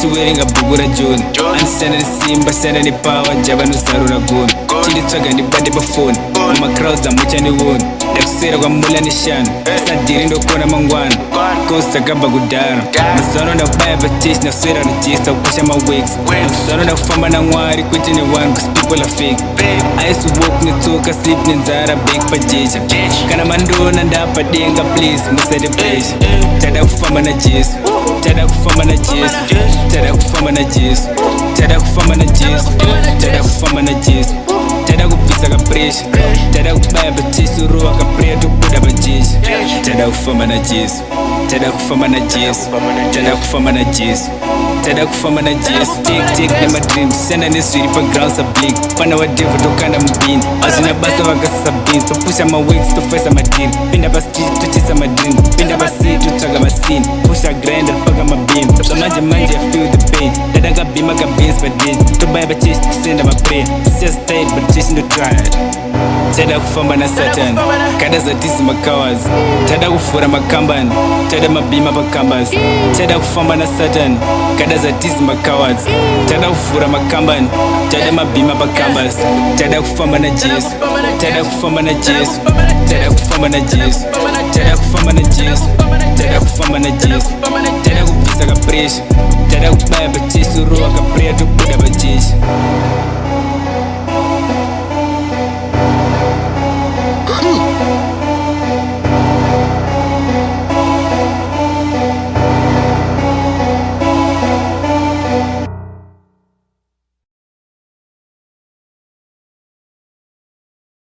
chiwerenga bhuku raJoni. Andisiyana nesimba, siyana nepower, java nozarura goni. Chinditsvaga ndibande pafoni, mumacrowds hamuchandioni. Ndakusera kwamula neshanu, sina dhiri ndokona mangwana. Kosi dzakabva kudhara, mazuva ndakubaya pachechi, ndakuswera naJesu, ndakupasha maweeks. Mazuva ndakufamba naMwari, kwete nevanhu, cause people are fake. I used to walk netsoka, sleep nenzara, bag pajecha. Kana mandiona ndapadenga, please, musade pressure. Tada kufamba naJesu, tada kufamba naJesu, tada kufamba naJesu, tada kufamba naJesu, tada kufamba naJesu. Tada kupisa ka pressure, tada kubaya pachechi, rowa ka prayer tokuda pajeshi. Tada kufamba naJesu, tada kufamba naJesu, tada kufamba naJesu, tada kufamba naJesu. Take nema dreams, senda nezviri pa ground sa blink. Pana wa devil tokanda mubini, azvina basa vakasisa beans. Topusha ma weeks, tofaisa madini. Pinda pa street, tochisa madream. Pinda pa city, totsvaga masini. Pusha grinder, paka mabim. Zvamanje manje, I feel the pain. Dada kabima ka beans pa days. Tobaya pachechi, tosenda ma prayer. It's just tight, but just no tried. Tada kufamba na Satan, kada zatisi makawas. Tada kufura makambani, tada mabima pa kambas. Tada kufamba na Satan, kada zatisi makawas. Tada kufura makambani, tada mabima pa kambas. Tada kufamba na Jesu, tada kufamba na Jesu, tada kufamba na Jesu, tada kufamba na Jesu, tada kufamba na Jesu. Tada kupisa ka pressure, tada kubaya pachechi, rowa ka prayer tokuda pajeshi.